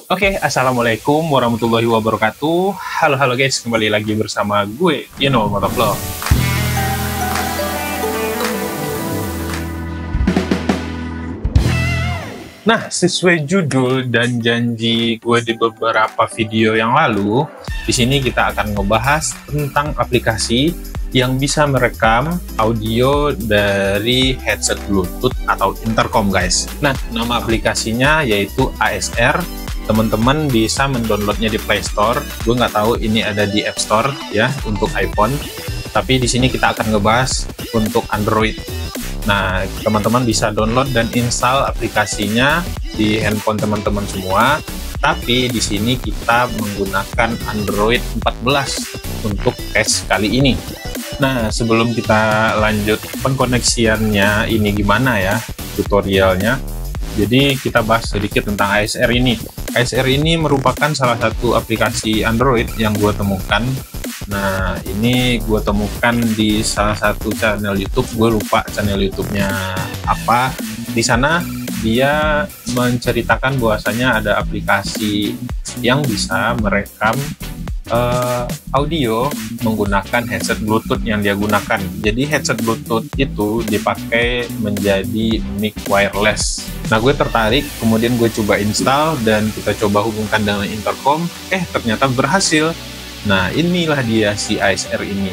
Oke, assalamualaikum warahmatullahi wabarakatuh. Halo guys, kembali lagi bersama gue, Motovlog. Nah, sesuai judul dan janji gue di beberapa video yang lalu, di sini kita akan ngebahas tentang aplikasi yang bisa merekam audio dari headset Bluetooth atau intercom, guys. Nah, nama aplikasinya yaitu ASR. Teman-teman bisa mendownloadnya di Play Store. Gue nggak tahu ini ada di App Store ya untuk iPhone. Tapi di sini kita akan ngebahas untuk Android. Nah, teman-teman bisa download dan install aplikasinya di handphone teman-teman semua. Tapi di sini kita menggunakan Android 14 untuk tes kali ini. Nah, sebelum kita lanjut pengkoneksiannya ini gimana ya, tutorialnya. Jadi kita bahas sedikit tentang ASR ini. ASR ini merupakan salah satu aplikasi Android yang gue temukan. Nah, ini gue temukan di salah satu channel YouTube. Gue lupa channel YouTube-nya apa. Di sana dia menceritakan bahwasanya ada aplikasi yang bisa merekam audio menggunakan headset Bluetooth yang dia gunakan. Jadi headset Bluetooth itu dipakai menjadi mic wireless. Nah, gue tertarik, kemudian gue coba install dan kita coba hubungkan dengan intercom. Ternyata berhasil. Nah, inilah dia si ASR ini.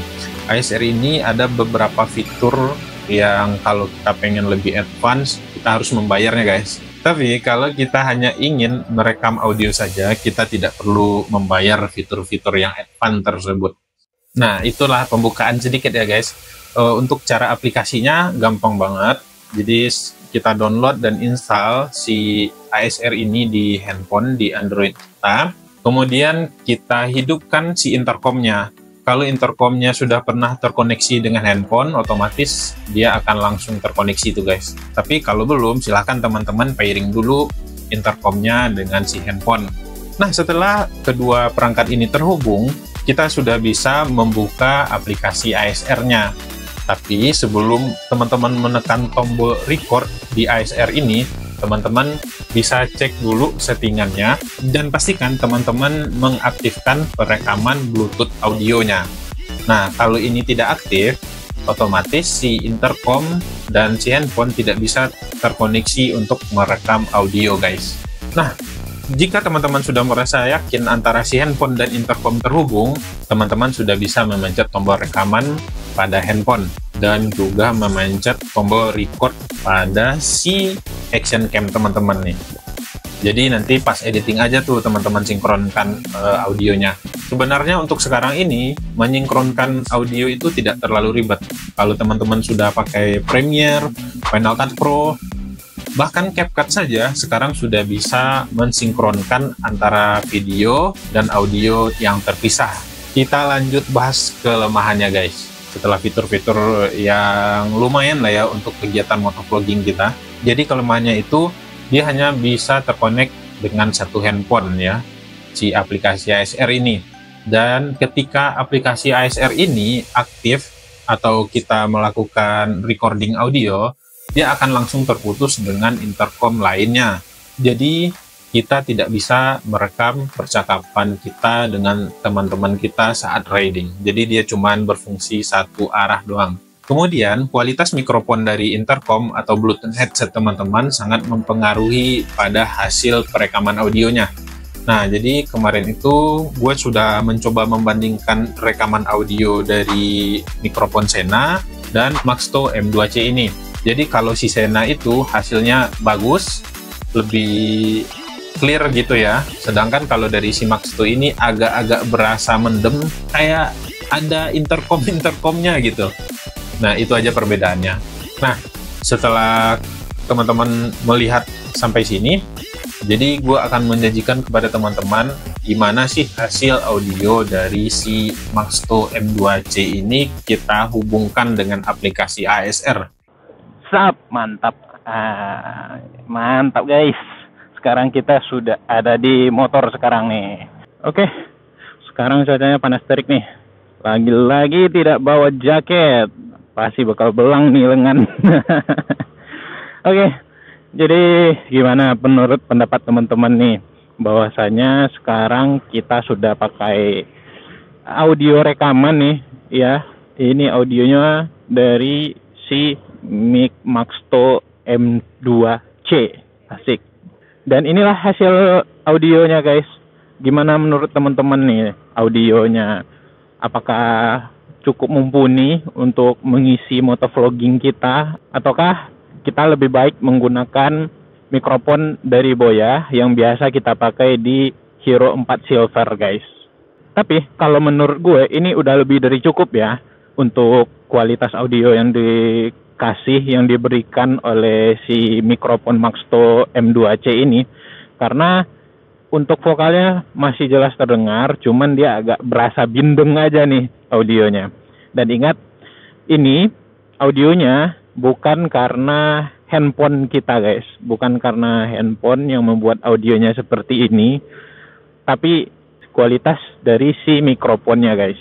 ASR ini ada beberapa fitur yang kalau kita pengen lebih advance, kita harus membayarnya, guys. Tapi kalau kita hanya ingin merekam audio saja, kita tidak perlu membayar fitur-fitur yang advance tersebut. Nah, itulah pembukaan sedikit ya, guys. Untuk cara aplikasinya gampang banget. Jadi kita download dan install si ASR ini di handphone, di Android kita. Kemudian kita hidupkan si intercomnya. Kalau intercomnya sudah pernah terkoneksi dengan handphone, otomatis dia akan langsung terkoneksi tuh, guys. Tapi kalau belum, silahkan teman-teman pairing dulu intercomnya dengan si handphone. Nah, setelah kedua perangkat ini terhubung, kita sudah bisa membuka aplikasi ASR-nya. Tapi sebelum teman-teman menekan tombol record di ASR ini, teman-teman bisa cek dulu settingannya dan pastikan teman-teman mengaktifkan perekaman Bluetooth audionya. Nah, kalau ini tidak aktif, otomatis si intercom dan si handphone tidak bisa terkoneksi untuk merekam audio, guys. Nah, jika teman-teman sudah merasa yakin antara si handphone dan intercom terhubung, teman-teman sudah bisa memencet tombol rekaman pada handphone dan juga memencet tombol record pada si action cam teman-teman nih. Jadi nanti pas editing aja tuh teman-teman sinkronkan audionya. Sebenarnya untuk sekarang ini menyinkronkan audio itu tidak terlalu ribet. Kalau teman-teman sudah pakai Premiere, Final Cut Pro, bahkan CapCut saja sekarang sudah bisa mensinkronkan antara video dan audio yang terpisah. Kita lanjut bahas kelemahannya, guys. Setelah fitur-fitur yang lumayan lah ya untuk kegiatan motovlogging kita. Jadi kelemahannya itu dia hanya bisa terkonek dengan satu handphone ya, si aplikasi ASR ini. Dan ketika aplikasi ASR ini aktif atau kita melakukan recording audio, dia akan langsung terputus dengan intercom lainnya. Jadi kita tidak bisa merekam percakapan kita dengan teman-teman kita saat riding. Jadi dia cuma berfungsi satu arah doang. Kemudian kualitas mikrofon dari intercom atau Bluetooth headset teman-teman sangat mempengaruhi pada hasil perekaman audionya. Nah, jadi kemarin itu gue sudah mencoba membandingkan rekaman audio dari mikrofon Sena dan Maxto M2C ini. Jadi kalau si Sena itu hasilnya bagus, lebih clear gitu ya. Sedangkan kalau dari si Maxto ini agak-agak berasa mendem, kayak ada intercomnya gitu. Nah, itu aja perbedaannya. Nah, setelah teman-teman melihat sampai sini, jadi gue akan menjanjikan kepada teman-teman gimana sih hasil audio dari si Maxto M2C ini kita hubungkan dengan aplikasi ASR. Mantap. Mantap, guys. Sekarang kita sudah ada di motor sekarang nih. Oke, sekarang cuacanya panas terik nih. Lagi-lagi tidak bawa jaket. Pasti bakal belang nih lengan. Oke, jadi gimana menurut pendapat teman-teman nih? bahwasanya sekarang kita sudah pakai audio rekaman nih ya. Ini audionya dari si Mic Maxto M2C. Asik. Dan inilah hasil audionya guys. Gimana menurut teman-teman nih audionya? Apakah cukup mumpuni untuk mengisi motovlogging kita, ataukah kita lebih baik menggunakan mikrofon dari Boya yang biasa kita pakai di Hero 4 Silver guys. Tapi kalau menurut gue ini udah lebih dari cukup ya untuk kualitas audio yang yang diberikan oleh si mikrofon Maxto M2C ini, karena untuk vokalnya masih jelas terdengar, cuman dia agak berasa bindeng aja nih audionya. Dan ingat, ini audionya bukan karena handphone kita guys, bukan karena handphone yang membuat audionya seperti ini, tapi kualitas dari si mikrofonnya guys.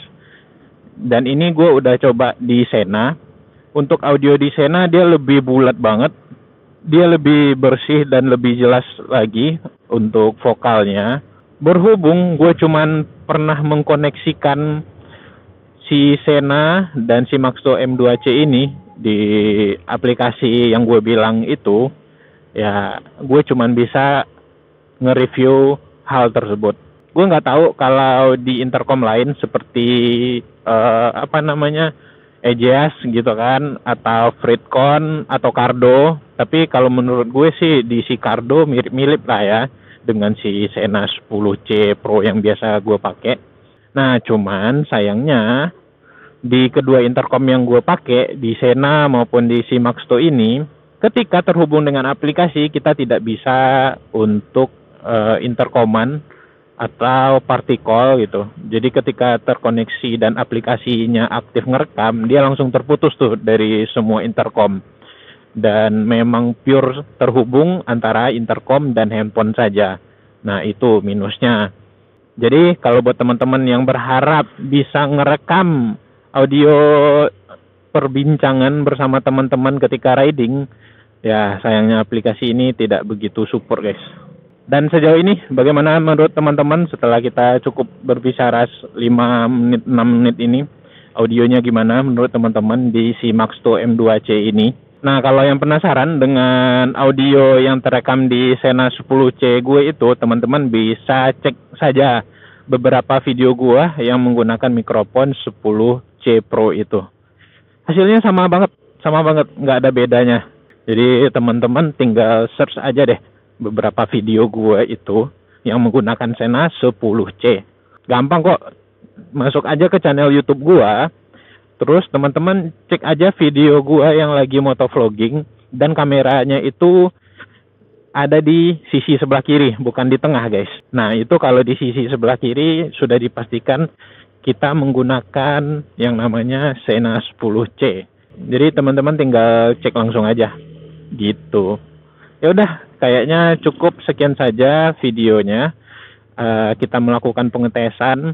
Dan ini gue udah coba di Sena. Untuk audio di Sena dia lebih bulat banget, dia lebih bersih dan lebih jelas lagi untuk vokalnya. Berhubung gue cuman pernah mengkoneksikan si Sena dan si Maxto M2C ini di aplikasi yang gue bilang itu, ya gue cuman bisa nge-review hal tersebut. Gue nggak tahu kalau di intercom lain seperti EJAS gitu kan, atau Fritcon atau Cardo. Tapi kalau menurut gue sih di si Cardo mirip-mirip lah ya dengan si Sena 10C Pro yang biasa gue pakai. Nah cuman sayangnya di kedua intercom yang gue pakai, di Sena maupun di si Maxto ini, ketika terhubung dengan aplikasi kita tidak bisa untuk intercoman atau party call gitu. Jadi ketika terkoneksi dan aplikasinya aktif ngerekam, dia langsung terputus tuh dari semua intercom. Dan memang pure terhubung antara intercom dan handphone saja. Nah itu minusnya. Jadi kalau buat teman-teman yang berharap bisa ngerekam audio perbincangan bersama teman-teman ketika riding, ya sayangnya aplikasi ini tidak begitu support guys. Dan sejauh ini bagaimana menurut teman-teman setelah kita cukup berbicara 5 menit 6 menit ini, audionya gimana menurut teman-teman di si Maxto M2C ini? Nah kalau yang penasaran dengan audio yang terekam di Sena 10C gue itu, teman-teman bisa cek saja beberapa video gue yang menggunakan mikrofon 10C Pro itu. Hasilnya sama banget, nggak ada bedanya. Jadi teman-teman tinggal search aja deh beberapa video gue itu yang menggunakan Sena 10C. Gampang kok, masuk aja ke channel YouTube gue, terus teman-teman cek aja video gue yang lagi motovlogging, dan kameranya itu ada di sisi sebelah kiri, bukan di tengah guys. Nah itu kalau di sisi sebelah kiri sudah dipastikan kita menggunakan yang namanya Sena 10C. Jadi teman-teman tinggal cek langsung aja gitu. Ya udah, kayaknya cukup sekian saja videonya. Kita melakukan pengetesan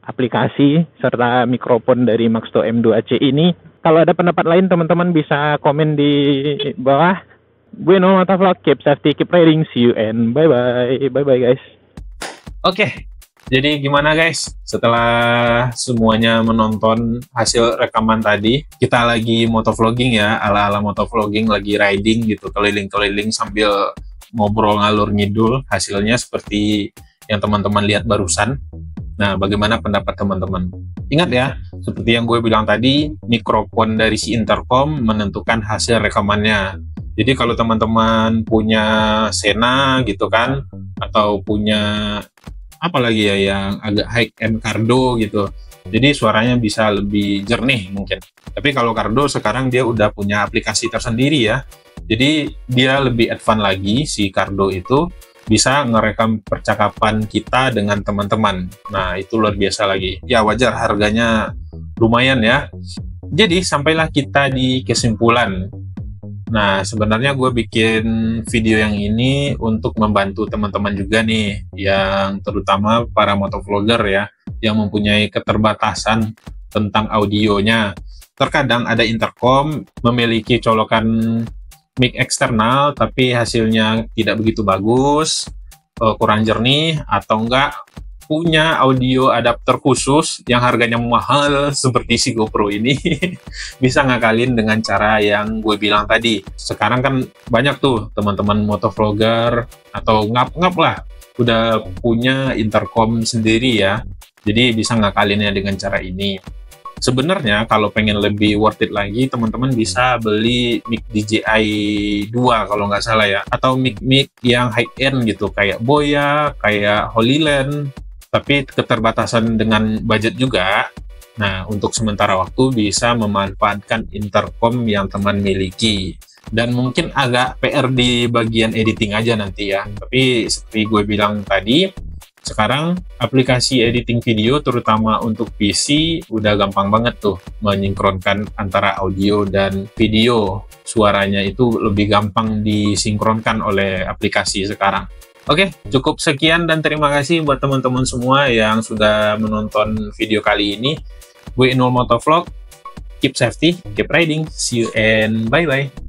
aplikasi serta mikrofon dari Maxto M2C ini. Kalau ada pendapat lain teman-teman bisa komen di bawah. Gue No Motovlog, keep safety, keep riding, see you and bye bye guys. Oke, jadi gimana guys? Setelah semuanya menonton hasil rekaman tadi, kita lagi motovlogging ya, ala-ala motovlogging, lagi riding gitu, keliling-keliling sambil ngobrol ngalur ngidul. Hasilnya seperti yang teman-teman lihat barusan. Nah, bagaimana pendapat teman-teman? Ingat ya, seperti yang gue bilang tadi, mikrofon dari si intercom menentukan hasil rekamannya. Jadi kalau teman-teman punya Sena gitu kan, atau punya apa lagi ya yang agak high-end Cardo gitu, jadi suaranya bisa lebih jernih mungkin. Tapi kalau Cardo sekarang dia udah punya aplikasi tersendiri ya, jadi dia lebih advance lagi. Si Cardo itu bisa ngerekam percakapan kita dengan teman-teman. Nah itu luar biasa lagi. Ya wajar, harganya lumayan ya. Jadi sampailah kita di kesimpulan. Nah, sebenarnya gue bikin video yang ini untuk membantu teman-teman juga nih, yang terutama para motovlogger ya, yang mempunyai keterbatasan tentang audionya. Terkadang ada intercom memiliki colokan mic eksternal, tapi hasilnya tidak begitu bagus. kurang jernih, atau enggak punya audio adapter khusus yang harganya mahal seperti si GoPro ini, bisa ngakalin dengan cara yang gue bilang tadi. Sekarang kan banyak tuh teman-teman motovlogger atau ngap-ngap lah, udah punya intercom sendiri ya, jadi bisa ngakalinnya dengan cara ini. Sebenarnya kalau pengen lebih worth it lagi, teman-teman bisa beli mic DJI 2 kalau nggak salah ya, atau mic-mic yang high-end gitu, kayak Boya, kayak Holyland, tapi keterbatasan dengan budget juga. Nah, untuk sementara waktu bisa memanfaatkan intercom yang teman miliki. Dan mungkin agak PR di bagian editing aja nanti ya. Tapi seperti gue bilang tadi, sekarang aplikasi editing video terutama untuk PC udah gampang banget tuh menyinkronkan antara audio dan video. Suaranya itu lebih gampang disinkronkan oleh aplikasi sekarang. Oke, cukup sekian dan terima kasih buat teman-teman semua yang sudah menonton video kali ini. Gue Inul Motovlog. Keep safety, keep riding. See you and bye-bye.